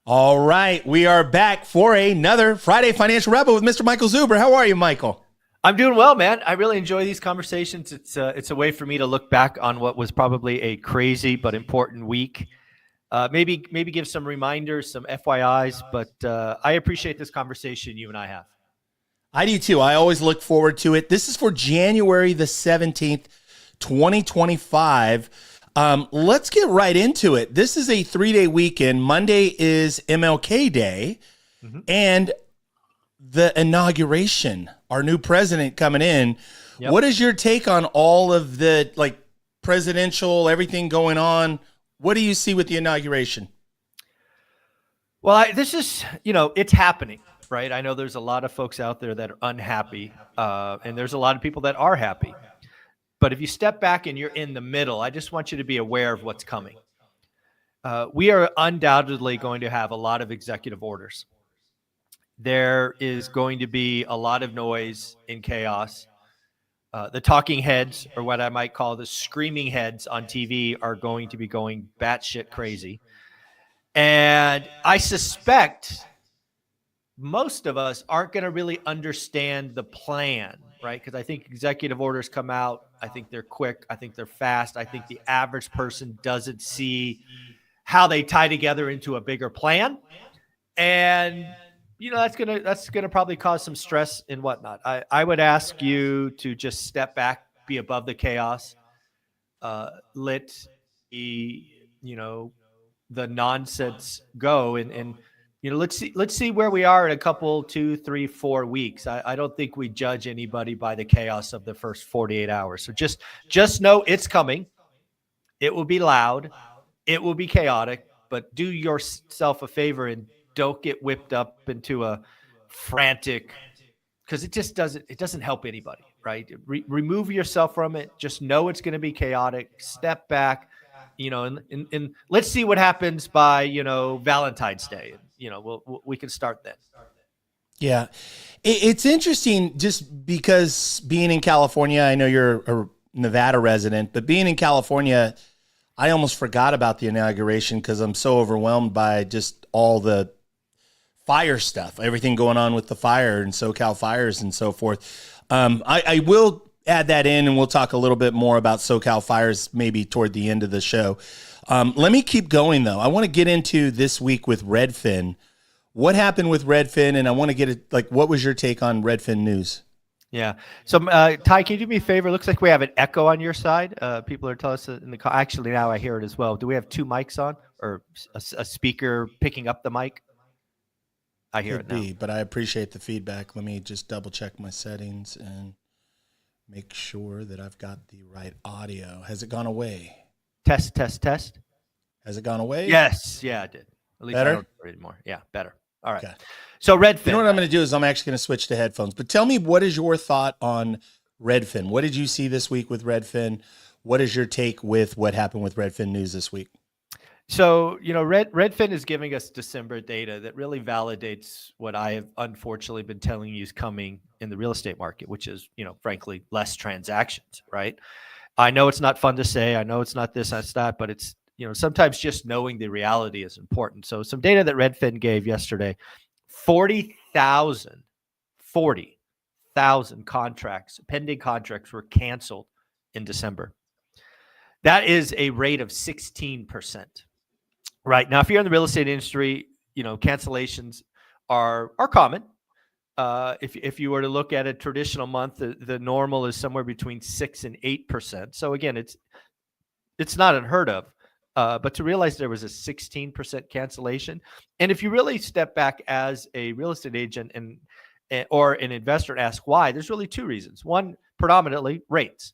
All right, we are back for another Friday Financial Rebel with Mr. Michael Zuber. How are you, Michael? I'm doing well, man. I really enjoy these conversations. It's a way for me to look back on what was probably a crazy but important week. Maybe give some reminders, some FYIs, but I appreciate this conversation you and I have. I do too. I always look forward to it. This is for January the 17th, 2025. Let's get right into it. This is a 3-day weekend. Monday is MLK Day and the inauguration, our new president coming in. Yep. What is your take on all of the presidential, everything going on? What do you see with the inauguration? Well, this is, it's happening, right? I know there's a lot of folks out there that are unhappy, and there's a lot of people that are happy. But if you step back and you're in the middle, I just want you to be aware of what's coming. We are undoubtedly going to have a lot of executive orders. There is going to be a lot of noise and chaos. The talking heads, or what I might call the screaming heads on TV, are going to be going batshit crazy. And I suspect most of us aren't going to really understand the plan, right? Because I think executive orders come out. I think they're quick. I think they're fast. I think the average person doesn't see how they tie together into a bigger plan. And that's gonna probably cause some stress and whatnot. I would ask you to just step back, be above the chaos, let the nonsense go, and let's see where we are in a couple, 2, 3, 4 weeks. I don't think we judge anybody by the chaos of the first 48 hours. So just know it's coming. It will be loud. It will be chaotic. But do yourself a favor and don't get whipped up into a frantic, because it doesn't help anybody, right? Remove yourself from it. Just know it's going to be chaotic. Step back, and let's see what happens by, Valentine's Day. We can start then. Yeah. It's interesting just because being in California, I know you're a Nevada resident, but being in California, I almost forgot about the inauguration because I'm so overwhelmed by just all the fire stuff, everything going on with the fire and SoCal fires and so forth. I will add that in, and we'll talk a little bit more about SoCal fires maybe toward the end of the show. Let me keep going, though. I want to get into this week with Redfin. What happened with Redfin? And I want to get it, what was your take on Redfin news? Yeah. So, Ty, can you do me a favor? It looks like we have an echo on your side. People are telling us in the call. Actually, now I hear it as well. Do we have 2 mics on, or a speaker picking up the mic? I hear it now. But I appreciate the feedback. Let me just double check my settings and make sure that I've got the right audio. Has it gone away? Test. Has it gone away? Yes. Yeah, it did. At least better? I don't hear it anymore. Yeah, better. All right. Okay. So Redfin. You know what I'm going to do is I'm actually going to switch to headphones. But tell me, what is your thought on Redfin? What did you see this week with Redfin? What is your take with what happened with Redfin news this week? So, Redfin is giving us December data that really validates what I have unfortunately been telling you is coming in the real estate market, which is, frankly, less transactions, right? I know it's not fun to say. I know it's not this, that's that, but it's, sometimes just knowing the reality is important. So some data that Redfin gave yesterday, 40,000 contracts, pending contracts were canceled in December. That is a rate of 16%. Right. Now, if you're in the real estate industry, cancellations are common. If you were to look at a traditional month, the normal is somewhere between 6 and 8%. So again, it's not unheard of. But to realize there was a 16% cancellation, and if you really step back as a real estate agent or an investor and ask why, there's really 2 reasons. One, predominantly rates.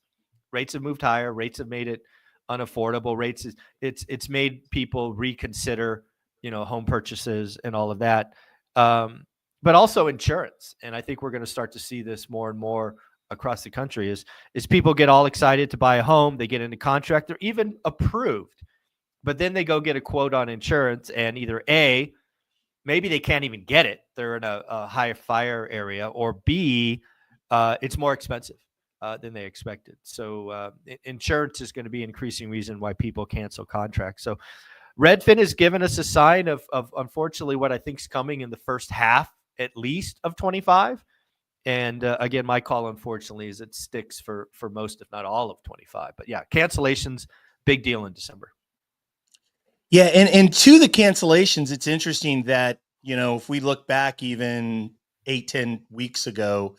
Rates have moved higher. Rates have made it unaffordable. Rates it's made people reconsider, home purchases and all of that. But also insurance. And I think we're going to start to see this more and more across the country is people get all excited to buy a home. They get into contract. They're even approved, but then they go get a quote on insurance, and either A, maybe they can't even get it. They're in a high fire area, or B, it's more expensive than they expected. So insurance is going to be an increasing reason why people cancel contracts. So Redfin has given us a sign of unfortunately what I think is coming in the first half, at least, of 25. And again, my call, unfortunately, is it sticks for most, if not all, of 25. But yeah, cancellations, big deal in December. Yeah, and to the cancellations, it's interesting that, if we look back even 8-10 weeks ago,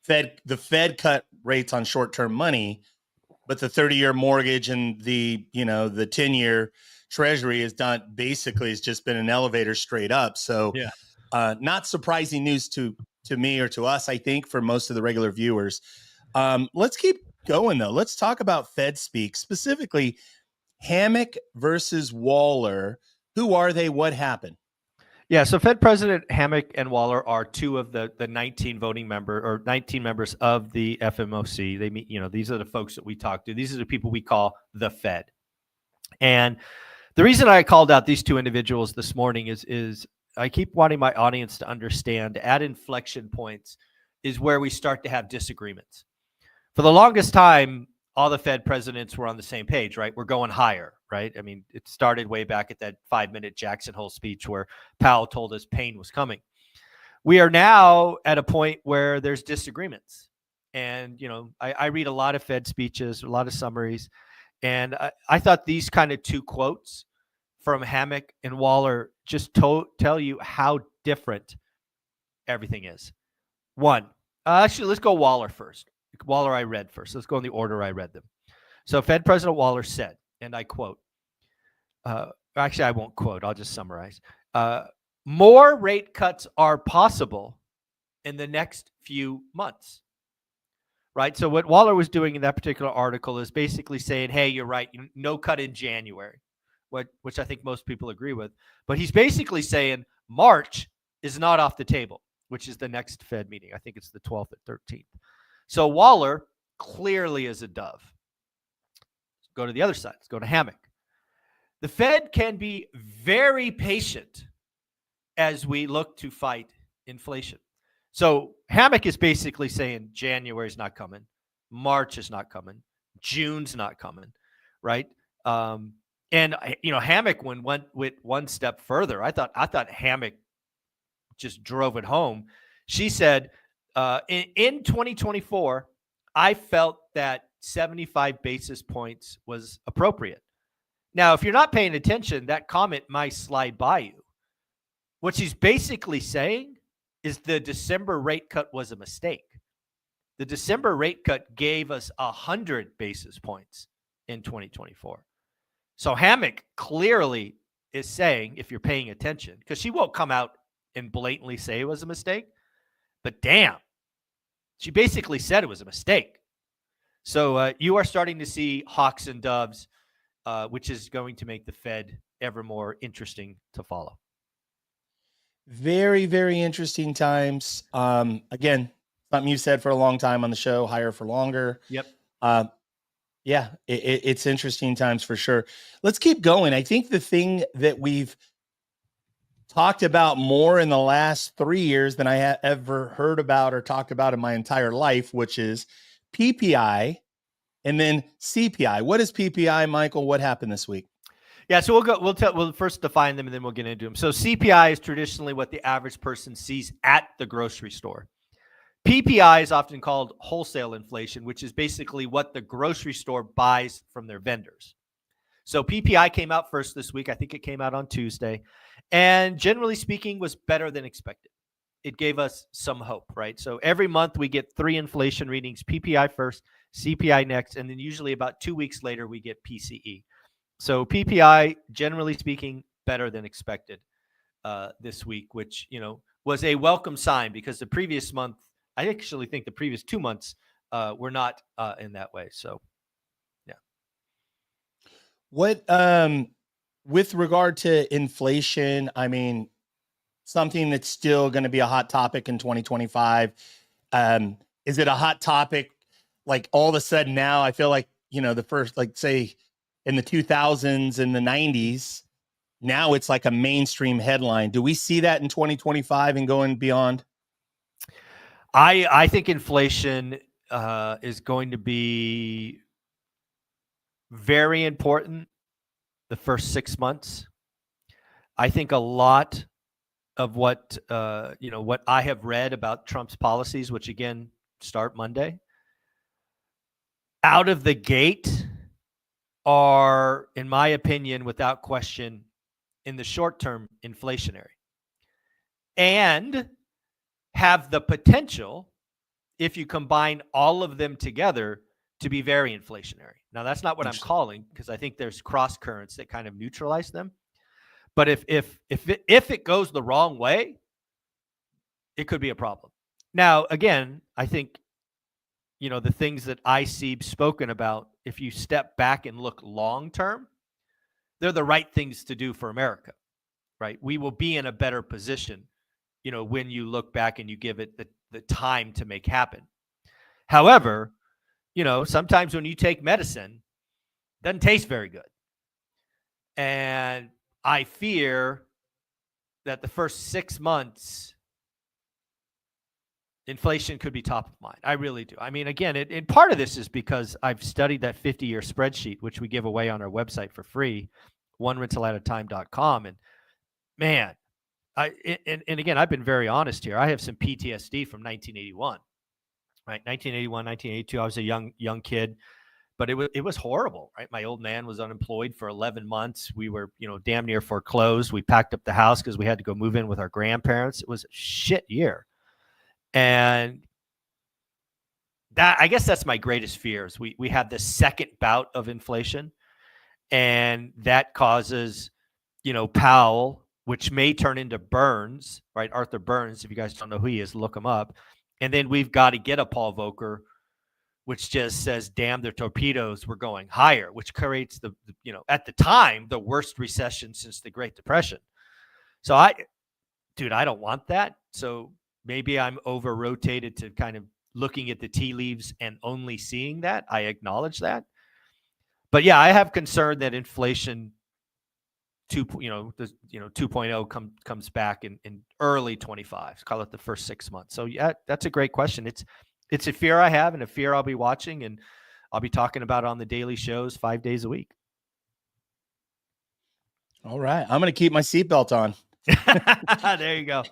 the Fed cut rates on short-term money, but the 30-year mortgage and the 10-year Treasury has just been an elevator straight up. So yeah, not surprising news to me or to us, I think, for most of the regular viewers. Let's keep going, though. Let's talk about Fed speak, specifically Hammock versus Waller. Who are they? What happened? Yeah, so Fed President Hammock and Waller are two of the 19 members of the FOMC. They meet, these are the folks that we talk to. These are the people we call the Fed. And the reason I called out these two individuals this morning is I keep wanting my audience to understand at inflection points is where we start to have disagreements. For the longest time, all the Fed presidents were on the same page, right? We're going higher, right? I mean, it started way back at that 5-minute Jackson Hole speech where Powell told us pain was coming. We are now at a point where there's disagreements. And, I read a lot of Fed speeches, a lot of summaries, and I thought these kind of two quotes from Hammock and Waller just tell you how different everything is. One, actually, let's go Waller first. Waller I read first. Let's go in the order I read them. So Fed President Waller said, and I quote, actually, I won't quote. I'll just summarize. More rate cuts are possible in the next few months. Right? So what Waller was doing in that particular article is basically saying, hey, you're right. No cut in January, which I think most people agree with. But he's basically saying March is not off the table, which is the next Fed meeting. I think it's the 12th or 13th. So Waller clearly is a dove. Let's go to the other side. Let's go to Hammock. The Fed can be very patient as we look to fight inflation. So Hammock is basically saying January's not coming, March is not coming, June's not coming, right? And Hammock went with one step further. I thought Hammock just drove it home. She said, in 2024, I felt that 75 basis points was appropriate. Now, if you're not paying attention, that comment might slide by you. What she's basically saying is the December rate cut was a mistake. The December rate cut gave us 100 basis points in 2024. So Hammock clearly is saying, if you're paying attention, because she won't come out and blatantly say it was a mistake, but damn, she basically said it was a mistake. So you are starting to see hawks and doves, which is going to make the Fed ever more interesting to follow. Very, very interesting times. Again, something you said for a long time on the show, higher for longer. Yep. Yeah, it's interesting times for sure. Let's keep going. I think the thing that we've talked about more in the last 3 years than I have ever heard about or talked about in my entire life, which is PPI and then CPI. What is PPI, Michael? What happened this week? Yeah, so we'll first define them and then we'll get into them. So CPI is traditionally what the average person sees at the grocery store. PPI is often called wholesale inflation, which is basically what the grocery store buys from their vendors. So PPI came out first this week. I think it came out on Tuesday. And generally speaking, was better than expected. It gave us some hope, right? So every month we get 3 inflation readings, PPI first, CPI next, and then usually about 2 weeks later we get PCE. So PPI, generally speaking, better than expected this week, which, was a welcome sign because the previous month, I actually think the previous 2 months were not in that way. So, yeah. What, with regard to inflation, I mean, something that's still going to be a hot topic in 2025. Is it a hot topic? Like all of a sudden now, I feel like, the first, like say in the 2000s and the 90s, now it's like a mainstream headline. Do we see that in 2025 and going beyond? I think inflation is going to be very important the first 6 months I think a lot of what what I have read about Trump's policies, which again start Monday, out of the gate are, in my opinion, without question, in the short term, inflationary, and have the potential, if you combine all of them together, to be very inflationary. Now, that's not what I'm calling, because I think there's cross currents that kind of neutralize them. But if it goes the wrong way, it could be a problem. Now, again, I think the things that I see spoken about, if you step back and look long term, they're the right things to do for America, right? We will be in a better position, when you look back and you give it the time to make happen. However, sometimes when you take medicine, it doesn't taste very good. And I fear that the first 6 months, inflation could be top of mind. I really do. I mean, again, and part of this is because I've studied that 50-year spreadsheet, which we give away on our website for free, onerental@a-time.com. And man, and again, I've been very honest here. I have some PTSD from 1981, right? 1981, 1982. I was a young kid, but it was horrible, right? My old man was unemployed for 11 months. We were, damn near foreclosed. We packed up the house because we had to go move in with our grandparents. It was a shit year. And that, I guess that's my greatest fears. We have the second bout of inflation, and that causes, Powell, which may turn into Burns, right? Arthur Burns, if you guys don't know who he is, look him up. And then we've got to get a Paul Volcker, which just says, damn, their torpedoes were going higher, which creates at the time, the worst recession since the Great Depression. So I don't want that. So maybe I'm over-rotated to kind of looking at the tea leaves and only seeing that. I acknowledge that. But yeah, I have concern that inflation 2.0 comes back in early 25. Call it the first 6 months. So yeah, that's a great question. It's a fear I have and a fear I'll be watching, and I'll be talking about it on the daily shows 5 days a week. All right. I'm going to keep my seatbelt on. There you go.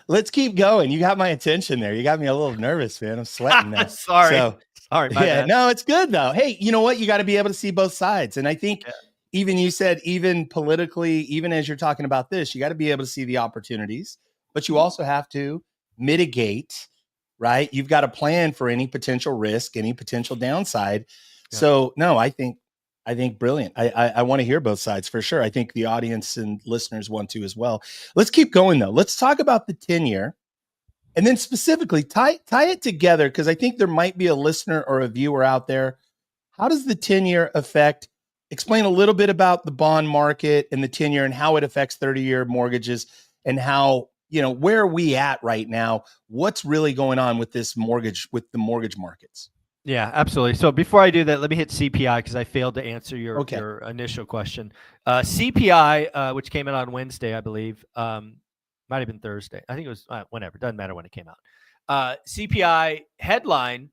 Let's keep going. You got my attention there. You got me a little nervous, man. I'm sweating now. Sorry. Yeah, bad. no, it's good though. Hey, you know what? You got to be able to see both sides. And I think even you said, even politically, even as you're talking about this, you got to be able to see the opportunities, but you also have to mitigate, right? You've got a plan for any potential risk, any potential downside. Yeah. So no, I think brilliant. I want to hear both sides for sure. I think the audience and listeners want to as well. Let's keep going though. Let's talk about the 10-year, and then specifically tie it together, because I think there might be a listener or a viewer out there. How does the 10-year affect? Explain a little bit about the bond market and the 10-year and how it affects 30-year mortgages, and how, where are we at right now? What's really going on with the mortgage markets? Yeah, absolutely. So before I do that, let me hit CPI, because I failed to answer your initial question. CPI, which came out on Wednesday, I believe, might have been Thursday. I think it was whenever. Doesn't matter when it came out. CPI headline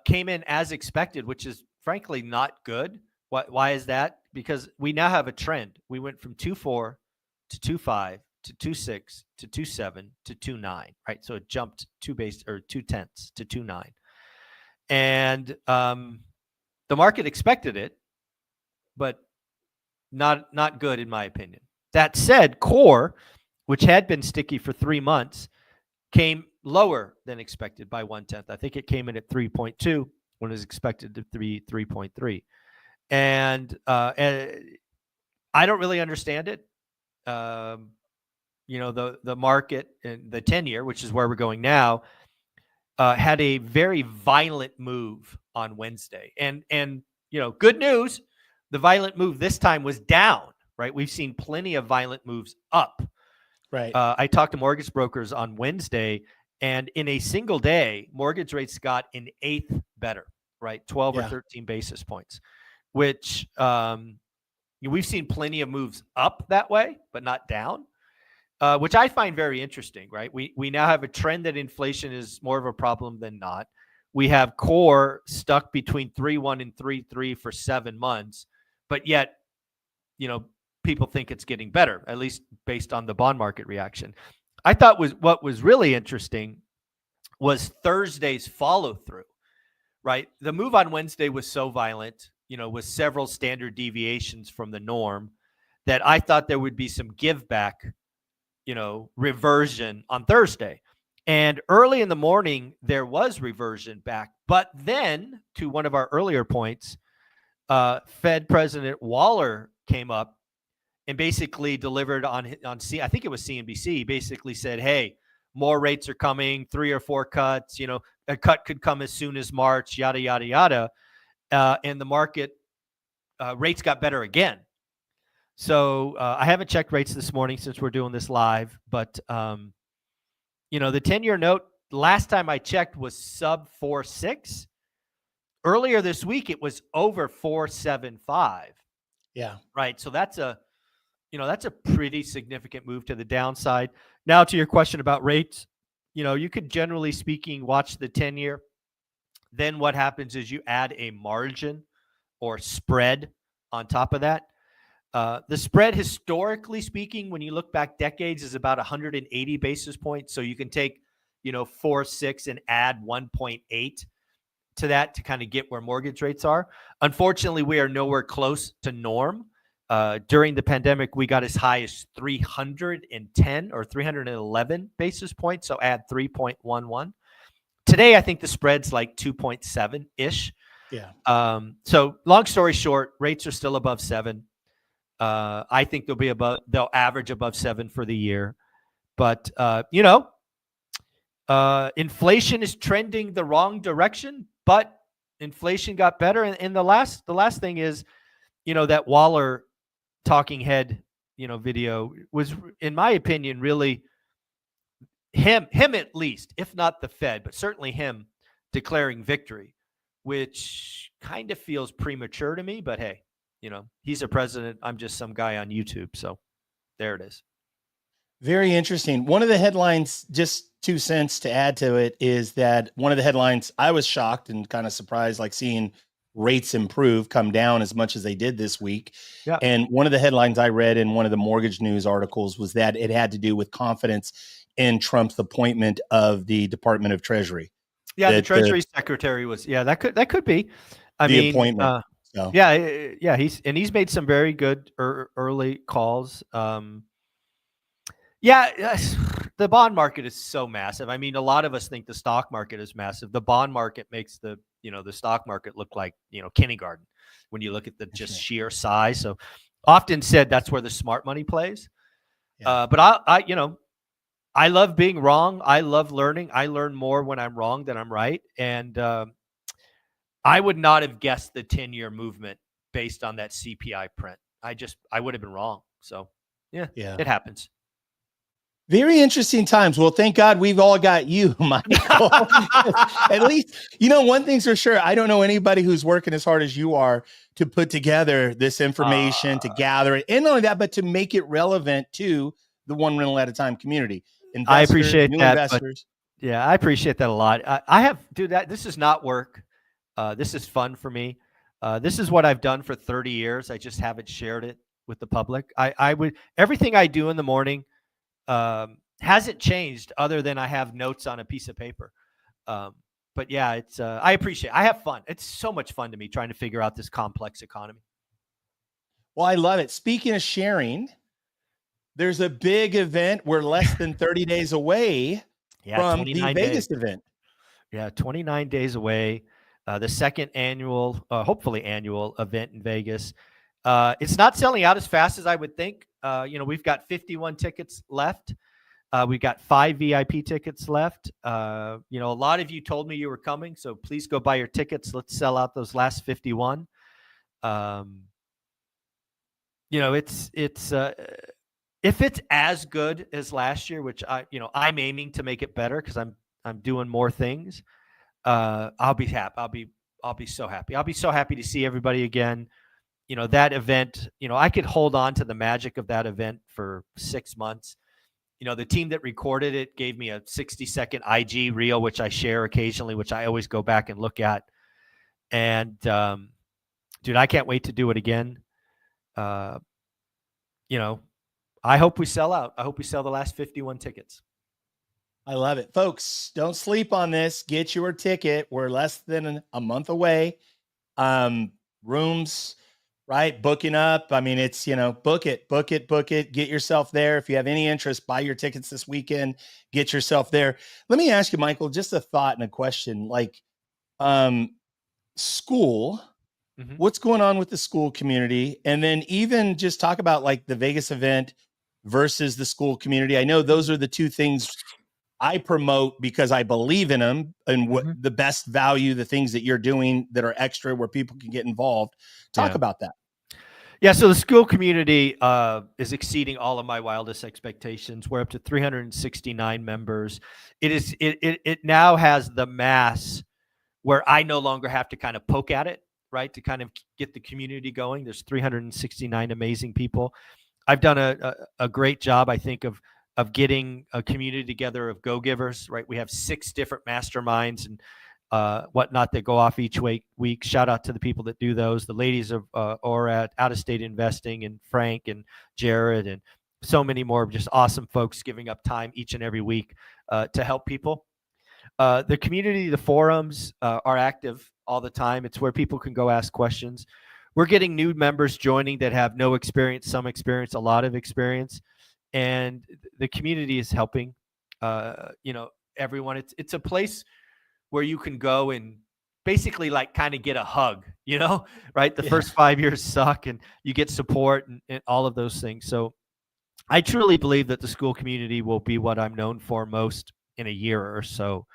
came in as expected, which is frankly not good. Why is that? Because we now have a trend. We went from 2.4 to 2.5 to 2.6 to 2.7 to 2.9, right? So it jumped 2/10 to 2.9. And the market expected it, but not good in my opinion. That said, core, which had been sticky for 3 months, came lower than expected by 1/10. I think it came in at 3.2 when it was expected to be 3.3. And I don't really understand it. The market and the 10-year, which is where we're going now, had a very violent move on Wednesday. And good news, the violent move this time was down, right? We've seen plenty of violent moves up. Right. I talked to mortgage brokers on Wednesday, and in a single day, mortgage rates got an eighth better, right? 12 or 13 basis points, which we've seen plenty of moves up that way, but not down. Which I find very interesting, right? We now have a trend that inflation is more of a problem than not. We have core stuck between 3.1 and 3.3 for 7 months, but yet, people think it's getting better, at least based on the bond market reaction. I thought what was really interesting was Thursday's follow through, right? The move on Wednesday was so violent, with several standard deviations from the norm, that I thought there would be some give back, reversion on Thursday. And early in the morning, there was reversion back. But then, to one of our earlier points, Fed President Waller came up and basically delivered on I think it was CNBC, basically said, hey, more rates are coming, 3 or 4 cuts, a cut could come as soon as March, yada, yada, yada. And the market rates got better again. So I haven't checked rates this morning since we're doing this live, but the 10-year note, last time I checked, was sub 4.6. Earlier this week, it was over 4.75. Yeah. Right. So that's a pretty significant move to the downside. Now, to your question about rates, you could, generally speaking, watch the 10-year. Then what happens is you add a margin or spread on top of that. The spread, historically speaking, when you look back decades, is about 180 basis points. So you can take, 4.6 and add 1.8 to that to kind of get where mortgage rates are. Unfortunately, we are nowhere close to norm. During the pandemic, we got as high as 310 or 311 basis points. So add 3.11. Today, I think the spread's like 2.7-ish. Yeah. So long story short, rates are still above 7. I think they'll average above 7 for the year. But, inflation is trending the wrong direction, but inflation got better. And the last thing is, that Waller talking head, video was, in my opinion, really him at least, if not the Fed, but certainly him declaring victory, which kind of feels premature to me. But hey, he's a president. I'm just some guy on YouTube. So there it is. Very interesting. One of the headlines, just 2 cents to add to it, is that one of the headlines, I was shocked and kind of surprised, like seeing rates come down as much as they did this week. Yeah. And one of the headlines I read in one of the mortgage news articles was that it had to do with confidence in Trump's appointment of the Department of Treasury. Yeah, the Treasury Secretary was. Yeah, that could be. The appointment. So. Yeah. He's made some very good early calls. The bond market is so massive. I mean, a lot of us think the stock market is massive. The bond market makes the stock market look like, kindergarten when you look at the just sheer size. So often said that's where the smart money plays. Yeah. But I love being wrong. I love learning. I learn more when I'm wrong than I'm right. And I would not have guessed the 10-year movement based on that CPI print. I would have been wrong. So yeah, it happens. Very interesting times. Well, thank God we've all got you, Michael. At least, one thing's for sure. I don't know anybody who's working as hard as you are to put together this information, to gather it. And not only that, but to make it relevant to the one rental at a time community. Investors, I appreciate that. Investors. Yeah, I appreciate that a lot. I have, dude, this is not work. This is fun for me. This is what I've done for 30 years. I just haven't shared it with the public. Everything I do in the morning hasn't changed other than I have notes on a piece of paper. But yeah, it's, I have fun. It's so much fun to me trying to figure out this complex economy. Well, I love it. Speaking of sharing, there's a big event. We're less than 30 days away from the Vegas event. Yeah. 29 days away. The second annual, hopefully annual event in Vegas. It's not selling out as fast as I would think. We've got 51 tickets left. We've got 5 VIP tickets left. A lot of you told me you were coming, so please go buy your tickets. Let's sell out those last 51. It's if it's as good as last year, which I'm aiming to make it better because I'm doing more things. I'll be happy. I'll be so happy. I'll be so happy to see everybody again. That event, I could hold on to the magic of that event for 6 months. The team that recorded it gave me a 60-second IG reel, which I share occasionally, which I always go back and look at. And, dude, I can't wait to do it again. I hope we sell out. I hope we sell the last 51 tickets. I love it. Folks, don't sleep on this. Get your ticket. We're less than a month away. Rooms, right? Booking up. I mean, it's, book it. Get yourself there. If you have any interest, buy your tickets this weekend. Get yourself there. Let me ask you, Michael, just a thought and a question. Like, school, what's going on with the school community? And then even just talk about like the Vegas event versus the school community. I know those are the two things I promote because I believe in them and what the best value, the things that you're doing that are extra where people can get involved. Talk about that. Yeah. So the school community is exceeding all of my wildest expectations. We're up to 369 members. It now has the mass where I no longer have to kind of poke at it, right? To kind of get the community going. There's 369 amazing people. I've done a great job, I think, of getting a community together of go-givers, right? We have 6 different masterminds and whatnot that go off each week. Shout out to the people that do those. The ladies of ORAT, Out of State Investing, and Frank and Jared, and so many more just awesome folks giving up time each and every week to help people. The community, the forums are active all the time. It's where people can go ask questions. We're getting new members joining that have no experience, some experience, a lot of experience. And the community is helping, everyone. It's a place where you can go and basically like kind of get a hug, right? The first 5 years suck and you get support and all of those things. So I truly believe that the school community will be what I'm known for most in a year or so,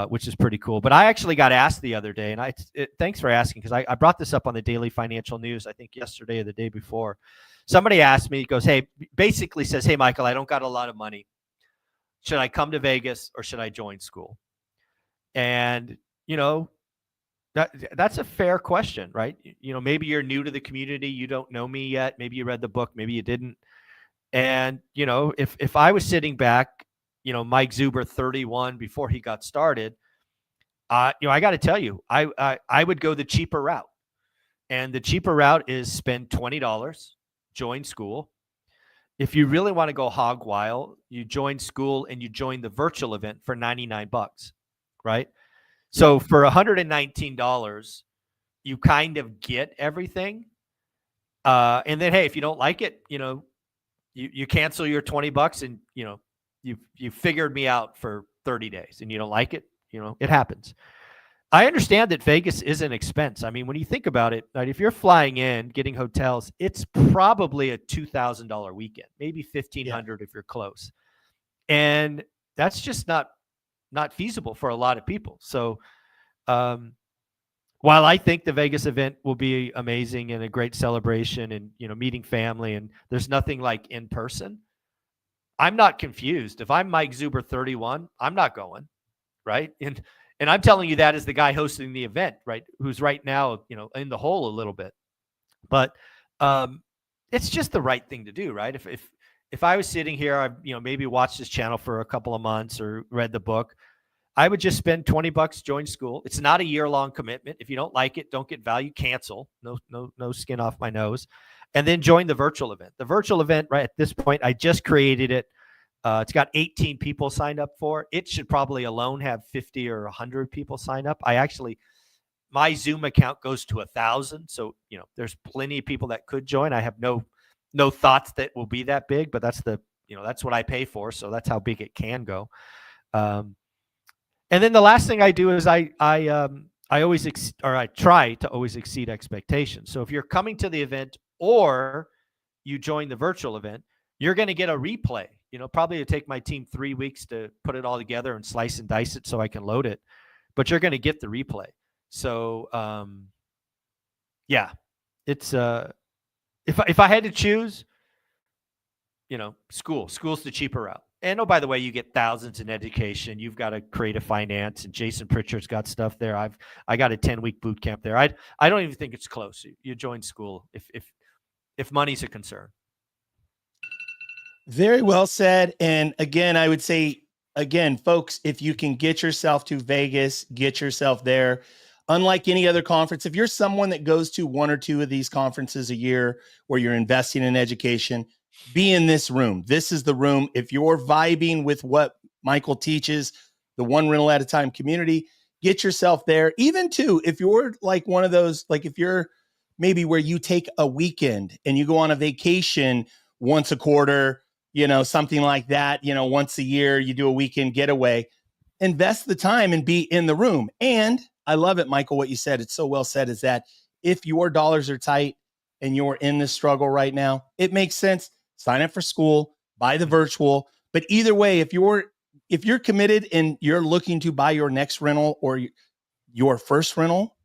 which is pretty cool. But I actually got asked the other day, and thanks for asking, because I brought this up on the Daily Financial News, I think yesterday or the day before. Somebody asked me, goes, basically says, hey, Michael, I don't got a lot of money. Should I come to Vegas or should I join school? And, that's a fair question, right? Maybe you're new to the community. You don't know me yet. Maybe you read the book. Maybe you didn't. And, if I was sitting back, Mike Zuber, 31, before he got started, I got to tell you, I would go the cheaper route. And the cheaper route is spend $20, join school. If you really want to go hog wild, you join school and you join the virtual event for $99, right? So for $119, you kind of get everything. And then, hey, if you don't like it, you cancel your $20 and, you figured me out for 30 days and you don't like it, it happens. I understand that Vegas is an expense. I mean, when you think about it, right, if you're flying in, getting hotels, it's probably a $2,000 weekend, maybe $1,500 if you're close. And that's just not feasible for a lot of people. So while I think the Vegas event will be amazing and a great celebration and, meeting family, and there's nothing like in person, I'm not confused. If I'm Mike Zuber, 31, I'm not going, right? And I'm telling you that as the guy hosting the event, right? Who's right now, in the hole a little bit. But it's just the right thing to do, right? If I was sitting here, I maybe watched this channel for a couple of months or read the book, I would just spend $20, join school. It's not a year-long commitment. If you don't like it, don't get value, cancel. No skin off my nose. And then join the virtual event. The virtual event, right at this point, I just created it. It's got 18 people signed up for. It should probably alone have 50 or 100 people sign up. My Zoom account goes to 1,000. So, there's plenty of people that could join. I have no thoughts that will be that big, but that's that's what I pay for. So that's how big it can go. And then the last thing I do is I try to always exceed expectations. So if you're coming to the event or you join the virtual event, you're going to get a replay. Probably it'll take my team 3 weeks to put it all together and slice and dice it so I can load it, but you're going to get the replay. So, it's if I had to choose, school's the cheaper route. And by the way, you get thousands in education. You've got a creative finance, and Jason Pritchard's got stuff there. I got a 10-week boot camp there. I don't even think it's close. You join school if money's a concern. Very well said. And again, I would say, folks, if you can get yourself to Vegas, get yourself there. Unlike any other conference, if you're someone that goes to one or two of these conferences a year where you're investing in education, be in this room. This is the room. If you're vibing with what Michael teaches, the one rental at a time community, get yourself there. Even too, if you're like one of those, like if you're maybe where you take a weekend and you go on a vacation once a quarter, something like that, once a year, you do a weekend getaway, invest the time and be in the room. And I love it, Michael, what you said. It's so well said, is that if your dollars are tight and you're in this struggle right now, it makes sense. Sign up for school, buy the virtual. But either way, if you're committed and you're looking to buy your next rental or your first rental,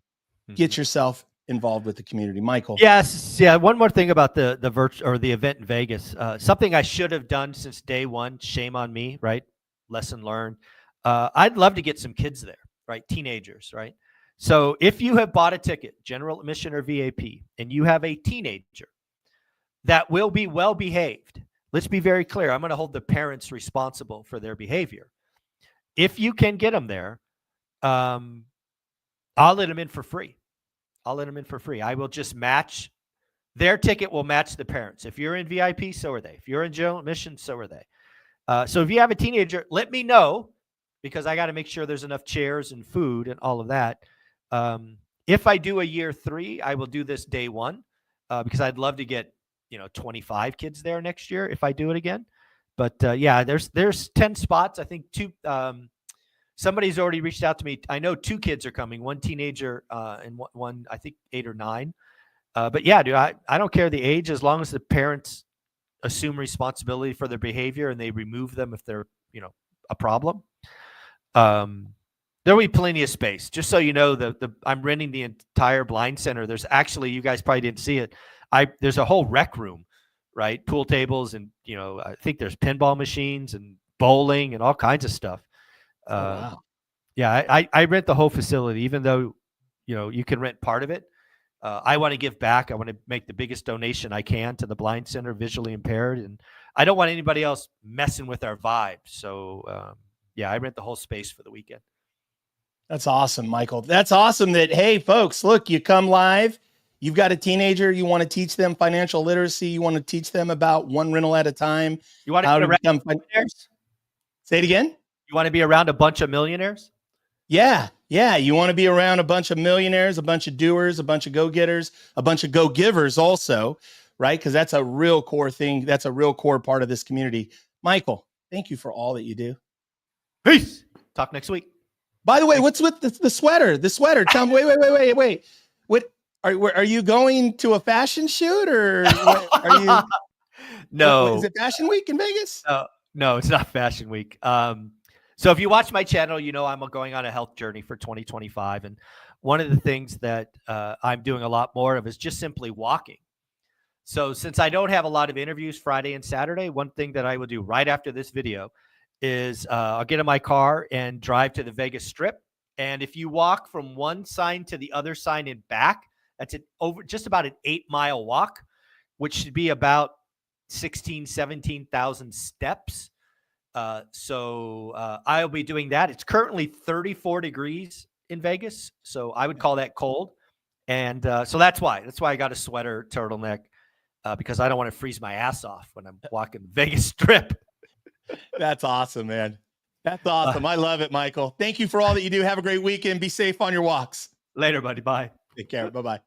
get yourself involved with the community. Michael. Yes. Yeah. One more thing about the virtual or the event in Vegas. Something I should have done since day one. Shame on me, right? Lesson learned. I'd love to get some kids there, right? Teenagers, right? So if you have bought a ticket, general admission or VIP, and you have a teenager that will be well behaved, let's be very clear. I'm going to hold the parents responsible for their behavior. If you can get them there, I'll let them in for free. I will just match their ticket will match the parents. If you're in VIP, so are they. If you're in general admission, so are they. So if you have a teenager, let me know, because I got to make sure there's enough chairs and food and all of that. If I do a year 3, I will do this day 1 because I'd love to get 25 kids there next year if I do it again. But yeah, there's 10 spots. I think 2. Somebody's already reached out to me. I know 2 kids are coming, 1 teenager and one I think 8 or 9. But yeah, dude, I don't care the age as long as the parents assume responsibility for their behavior and they remove them if they're a problem. There will be plenty of space. Just so you know, I'm renting the entire blind center. There's actually, you guys probably didn't see it. There's a whole rec room, right? Pool tables and I think there's pinball machines and bowling and all kinds of stuff. Wow. Yeah, I rent the whole facility, even though you can rent part of it. I want to give back. I want to make the biggest donation I can to the blind center, visually impaired, and I don't want anybody else messing with our vibe. So yeah, I rent the whole space for the weekend. That's awesome, Michael. That's awesome that, hey, folks, look, you come live. You've got a teenager. You want to teach them financial literacy. You want to teach them about one rental at a time. You want to become millionaires? Say it again. You want to be around a bunch of millionaires? Yeah. You want to be around a bunch of millionaires, a bunch of doers, a bunch of go-getters, a bunch of go-givers also, right? Because that's a real core thing. That's a real core part of this community. Michael, thank you for all that you do. Peace. Talk next week. By the way, what's with the sweater? The sweater. Tell me. Wait. What are you going to a fashion shoot or are you? No. Is it Fashion Week in Vegas? No, it's not Fashion Week. So if you watch my channel, I'm going on a health journey for 2025. And one of the things that I'm doing a lot more of is just simply walking. So since I don't have a lot of interviews Friday and Saturday, one thing that I will do right after this video is I'll get in my car and drive to the Vegas Strip. And if you walk from one sign to the other sign and back, that's just about an 8-mile walk, which should be about 17,000 steps. So I'll be doing that. It's currently 34 degrees in Vegas, so I would call that cold. And so that's why I got a sweater turtleneck because I don't want to freeze my ass off when I'm walking Vegas Strip. That's awesome, man. That's awesome. I love it, Michael. Thank you for all that you do. Have a great weekend. Be safe on your walks. Later, buddy. Bye. Take care. Bye-bye.